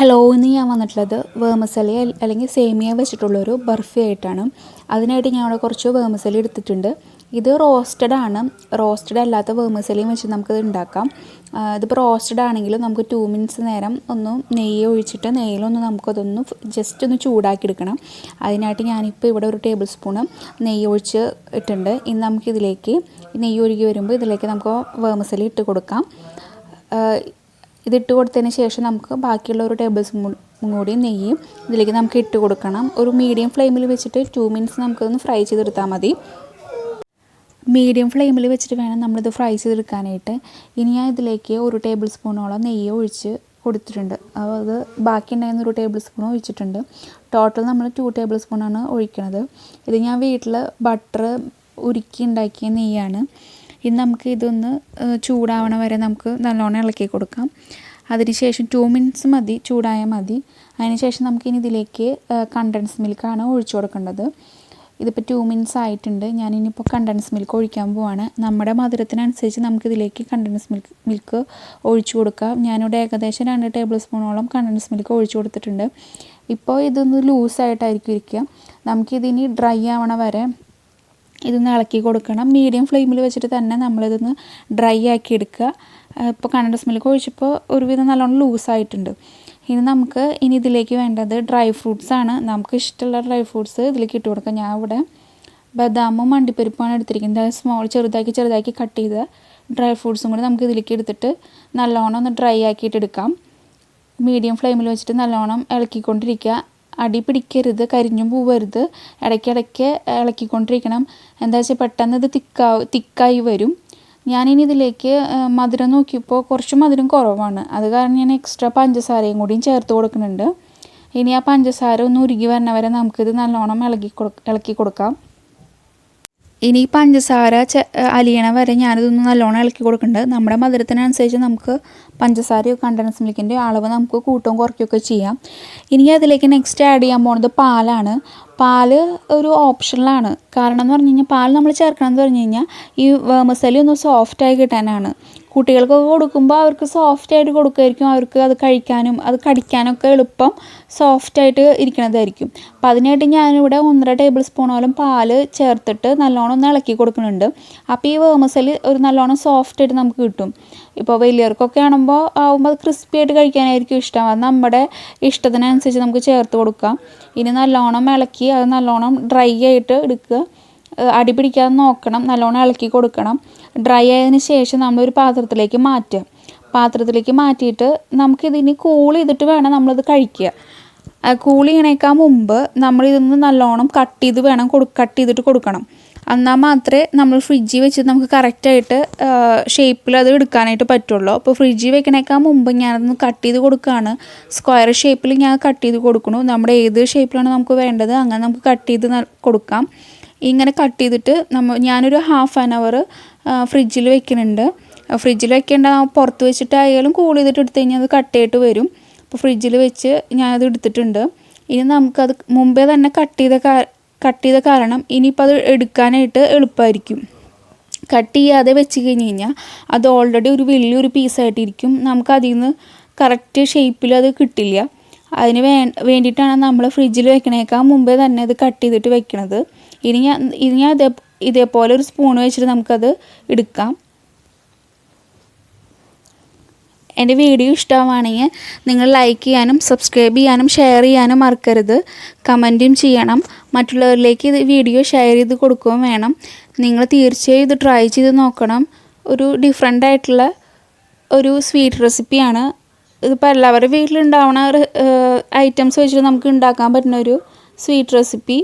Hello, ഇന്ന് ഞാൻ വന്നിട്ടുള്ളത് വേർമിസെല്ലി അല്ലെങ്കിൽ സേമിയ വെച്ചിട്ടുള്ളൊരു ബർഫി ആയിട്ടാണ്. അതിനായിട്ട് ഞാൻ ഇവിടെ കുറച്ച് വേർമിസെല്ലി എടുത്തിട്ടുണ്ട്. ഇത് റോസ്റ്റഡ് ആണ്. റോസ്റ്റഡ് അല്ലാത്ത വേർമിസെല്ലിയും വെച്ച് നമുക്കിത് ഉണ്ടാക്കാം. ഇതിപ്പോൾ റോസ്റ്റഡ് ആണെങ്കിലും നമുക്ക് 2 മിനിറ്റ്സ് നേരം ഒന്ന് നെയ്യ് ഒഴിച്ചിട്ട് നെയ്യിലൊന്ന് നമുക്കതൊന്ന് ജസ്റ്റ് ഒന്ന് ചൂടാക്കി എടുക്കണം. അതിനായിട്ട് ഞാനിപ്പോൾ ഇവിടെ ഒരു ടേബിൾ സ്പൂണ് നെയ്യ് ഒഴിച്ച് ഇട്ടുണ്ട്. ഇനി നമുക്കിതിലേക്ക് നെയ്യ് ഒഴുകി വരുമ്പോൾ ഇതിലേക്ക് നമുക്ക് വേർമിസെല്ലി ഇട്ട് കൊടുക്കാം. ഇതിട്ട് കൊടുത്തതിന് ശേഷം നമുക്ക് ബാക്കിയുള്ള ഒരു ടേബിൾ സ്പൂൺ കൂടി നെയ്യ് ഇതിലേക്ക് നമുക്ക് ഇട്ട് കൊടുക്കണം. ഒരു മീഡിയം ഫ്ലെയിമിൽ വെച്ചിട്ട് 2 മിനിറ്റ്സ് നമുക്കൊന്ന് ഫ്രൈ ചെയ്തെടുത്താൽ മതി. മീഡിയം ഫ്ലെയിമിൽ വെച്ചിട്ട് വേണം നമ്മളിത് ഫ്രൈ ചെയ്തെടുക്കാനായിട്ട്. ഇനി ഞാൻ ഇതിലേക്ക് ഒരു ടേബിൾ സ്പൂണോളം നെയ്യ് ഒഴിച്ച് കൊടുത്തിട്ടുണ്ട്. അത് ബാക്കി ഉണ്ടായിരുന്ന ഒരു ടേബിൾ സ്പൂൺ ഒഴിച്ചിട്ടുണ്ട്. ടോട്ടൽ നമ്മൾ 2 ടേബിൾ സ്പൂണാണ് ഒഴിക്കുന്നത്. ഇത് ഞാൻ വീട്ടിൽ ബട്ടർ ഉരുക്കി ഉണ്ടാക്കിയ നെയ്യാണ്. ഇനി നമുക്ക് ഇതൊന്ന് ചൂടാവണ വരെ നമുക്ക് നല്ലോണം ഇളക്കി കൊടുക്കാം. അതിനുശേഷം 2 മിനിറ്റ്സ് മതി, ചൂടായാൽ മതി. അതിനുശേഷം നമുക്കിനി ഇതിലേക്ക് കണ്ടൻസ് മിൽക്കാണ് ഒഴിച്ചു കൊടുക്കേണ്ടത്. ഇതിപ്പോൾ 2 മിനിറ്റ്സ് ആയിട്ടുണ്ട്. ഞാനിനിപ്പോൾ കണ്ടൻസ് മിൽക്ക് ഒഴിക്കാൻ പോവാണ്. നമ്മുടെ മധുരത്തിനനുസരിച്ച് നമുക്കിതിലേക്ക് കണ്ടൻസ് മിൽക്ക് ഒഴിച്ചു കൊടുക്കാം. ഞാനിവിടെ ഏകദേശം 2 ടേബിൾ സ്പൂണോളം കണ്ടൻസ് മിൽക്ക് ഒഴിച്ചു കൊടുത്തിട്ടുണ്ട്. ഇപ്പോൾ ഇതൊന്ന് ലൂസായിട്ടായിരിക്കും ഇരിക്കുക. നമുക്കിതിനി ഡ്രൈ ആവണ വരെ ഇതൊന്ന് ഇളക്കി കൊടുക്കണം. മീഡിയം ഫ്ലെയിമിൽ വെച്ചിട്ട് തന്നെ നമ്മളിതൊന്ന് ഡ്രൈ ആക്കി എടുക്കുക. ഇപ്പോൾ കണ്ടൻസ് മിൽക്ക് ഒഴിച്ചപ്പോൾ ഒരുവിധം നല്ലോണം ലൂസായിട്ടുണ്ട്. ഇനി ഇതിലേക്ക് വേണ്ടത് ഡ്രൈ ഫ്രൂട്ട്സാണ്. നമുക്ക് ഇഷ്ടമുള്ള ഡ്രൈ ഫ്രൂട്ട്സ് ഇതിലേക്ക് ഇട്ട് കൊടുക്കാം. ഞാൻ ഇവിടെ ബദാമും അണ്ടിപ്പരിപ്പുമാണ് എടുത്തിരിക്കുന്നത്. ചെറുതാക്കി കട്ട് ചെയ്ത ഡ്രൈ ഫ്രൂട്ട്സും കൂടി നമുക്ക് ഇതിലേക്ക് എടുത്തിട്ട് നല്ലോണം ഒന്ന് ഡ്രൈ ആക്കിയിട്ട് എടുക്കാം. മീഡിയം ഫ്ലെയിമിൽ വെച്ചിട്ട് നല്ലോണം ഇളക്കിക്കൊണ്ടിരിക്കുക. അടി പിടിക്കരുത്, കരിഞ്ഞും പോവരുത്. ഇടയ്ക്കിടയ്ക്ക് ഇളക്കിക്കൊണ്ടിരിക്കണം. എന്താ വെച്ചാൽ പെട്ടെന്ന് ഇത് തിക്കായി വരും. ഞാനിനി ഇതിലേക്ക് മധുരം നോക്കിയപ്പോൾ കുറച്ച് മധുരം കുറവാണ്. അത് കാരണം ഞാൻ എക്സ്ട്രാ പഞ്ചസാരയും കൂടിയും ചേർത്ത് കൊടുക്കുന്നുണ്ട്. ഇനി ആ പഞ്ചസാര ഒന്ന് ഉരുകി വരണ വരെ നമുക്കിത് നല്ലോണം ഇളക്കി കൊടുക്കാം. ഇനി പഞ്ചസാര അലിയണ വരെ ഞാനിതൊന്ന് നല്ലോണം ഇളക്കി കൊടുക്കുന്നുണ്ട്. നമ്മുടെ മധുരത്തിനനുസരിച്ച് നമുക്ക് പഞ്ചസാരയോ കണ്ടൻസ് മിൽക്കിൻ്റെ അളവ് നമുക്ക് കൂട്ടുകയും കുറയ്ക്കുകയൊക്കെ ചെയ്യാം. ഇനി അതിലേക്ക് നെക്സ്റ്റ് ആഡ് ചെയ്യാൻ പോകുന്നത് പാലാണ്. പാല് ഒരു ഓപ്ഷണലാണ്. കാരണം എന്ന് പറഞ്ഞു കഴിഞ്ഞാൽ പാൽ നമ്മൾ ചേർക്കണം എന്ന് പറഞ്ഞു കഴിഞ്ഞാൽ ഈ വേർമിസെല്ലി ഒന്ന് സോഫ്റ്റായി കിട്ടാനാണ്. കുട്ടികൾക്കൊക്കെ കൊടുക്കുമ്പോൾ അവർക്ക് സോഫ്റ്റായിട്ട് കൊടുക്കുമായിരിക്കും. അവർക്ക് അത് കഴിക്കാനും അത് കടിക്കാനൊക്കെ എളുപ്പം സോഫ്റ്റായിട്ട് ഇരിക്കണതായിരിക്കും. അപ്പം അതിനായിട്ട് ഞാനിവിടെ 1.5 ടേബിൾ സ്പൂണോളം പാല് ചേർത്തിട്ട് നല്ലോണം ഒന്ന് ഇളക്കി കൊടുക്കുന്നുണ്ട്. അപ്പോൾ ഈ വേർമിസെല്ലി ഒരു നല്ലോണം സോഫ്റ്റായിട്ട് നമുക്ക് കിട്ടും. ഇപ്പോൾ വലിയവർക്കൊക്കെ ആകുമ്പോൾ അത് ക്രിസ്പി ആയിട്ട് കഴിക്കാനായിരിക്കും ഇഷ്ടം. അത് നമ്മുടെ ഇഷ്ടത്തിനനുസരിച്ച് നമുക്ക് ചേർത്ത് കൊടുക്കാം. ഇനി നല്ലോണം ഇളക്കി അത് നല്ലോണം ഡ്രൈ ആയിട്ട് എടുക്കുക. അടി പിടിക്കാതെ നോക്കണം. നല്ലോണം ഇളക്കി കൊടുക്കണം. ഡ്രൈ ആയതിനു ശേഷം നമ്മളൊരു പാത്രത്തിലേക്ക് മാറ്റിയിട്ട് നമുക്കിതിനി കൂൾ ചെയ്തിട്ട് വേണം നമ്മളിത് കഴിക്കുക. കൂൾ ചെയ്യണേക്കാൾ മുമ്പ് നമ്മളിതൊന്ന് നല്ലോണം കട്ട് ചെയ്തിട്ട് കൊടുക്കണം. എന്നാൽ മാത്രമേ നമ്മൾ ഫ്രിഡ്ജിൽ വെച്ച് നമുക്ക് കറക്റ്റായിട്ട് ഷേപ്പിൽ അത് എടുക്കാനായിട്ട് പറ്റുള്ളൂ. അപ്പോൾ ഫ്രിഡ്ജിൽ വെക്കണേക്കാൾ മുമ്പ് ഞാനതൊന്ന് കട്ട് ചെയ്ത് കൊടുക്കുകയാണ്. സ്ക്വയർ ഷേപ്പിൽ ഞാൻ കട്ട് ചെയ്ത് കൊടുക്കണു. നമ്മുടെ ഏത് ഷേപ്പിലാണ് നമുക്ക് വേണ്ടത് അങ്ങനെ നമുക്ക് കട്ട് ചെയ്ത് കൊടുക്കാം. ഇങ്ങനെ കട്ട് ചെയ്തിട്ട് ഞാനൊരു 1/2 hour ഫ്രിഡ്ജിൽ വെക്കുന്നുണ്ട്. ഫ്രിഡ്ജിൽ വെക്കേണ്ട പുറത്ത് വെച്ചിട്ടായാലും കൂൾ ചെയ്തിട്ട് എടുത്തു കഴിഞ്ഞാൽ അത് കട്ടയായിട്ട് വരും. അപ്പോൾ ഫ്രിഡ്ജിൽ വെച്ച് ഞാനത് എടുത്തിട്ടുണ്ട്. ഇനി നമുക്കത് മുമ്പേ തന്നെ കട്ട് ചെയ്ത കാരണം ഇനിയിപ്പോൾ അത് എടുക്കാനായിട്ട് എളുപ്പമായിരിക്കും. കട്ട് ചെയ്യാതെ വെച്ച് കഴിഞ്ഞ് കഴിഞ്ഞാൽ അത് ഓൾറെഡി ഒരു വലിയൊരു പീസായിട്ടിരിക്കും. നമുക്കതിൽ നിന്ന് കറക്റ്റ് ഷേപ്പിൽ അത് കിട്ടില്ല. അതിന് വേണ്ടിയിട്ടാണ് നമ്മൾ ഫ്രിഡ്ജിൽ വെക്കണേക്കാൾ മുമ്പേ തന്നെ ഇത് കട്ട് ചെയ്തിട്ട് വെക്കണത്. ഇനി ഞാൻ ഇതേപോലെ ഒരു സ്പൂൺ വെച്ചിട്ട് നമുക്കത് എടുക്കാം. എൻ്റെ വീഡിയോ ഇഷ്ടമാണെങ്കിൽ നിങ്ങൾ ലൈക്ക് ചെയ്യാനും സബ്സ്ക്രൈബ് ചെയ്യാനും ഷെയർ ചെയ്യാനും മറക്കരുത്. കമൻറ്റും ചെയ്യണം. മറ്റുള്ളവരിലേക്ക് ഇത് വീഡിയോ ഷെയർ ചെയ്ത് കൊടുക്കുകയും വേണം. നിങ്ങൾ തീർച്ചയായും ഇത് ട്രൈ ചെയ്ത് നോക്കണം. ഒരു ഡിഫറെൻ്റ് ആയിട്ടുള്ള ഒരു സ്വീറ്റ് റെസിപ്പിയാണ്. ഇതിപ്പോൾ എല്ലാവരുടെ വീട്ടിലുണ്ടാവുന്ന ഐറ്റംസ് വെച്ചിട്ട് നമുക്ക് ഉണ്ടാക്കാൻ പറ്റുന്ന ഒരു സ്വീറ്റ് റെസിപ്പി.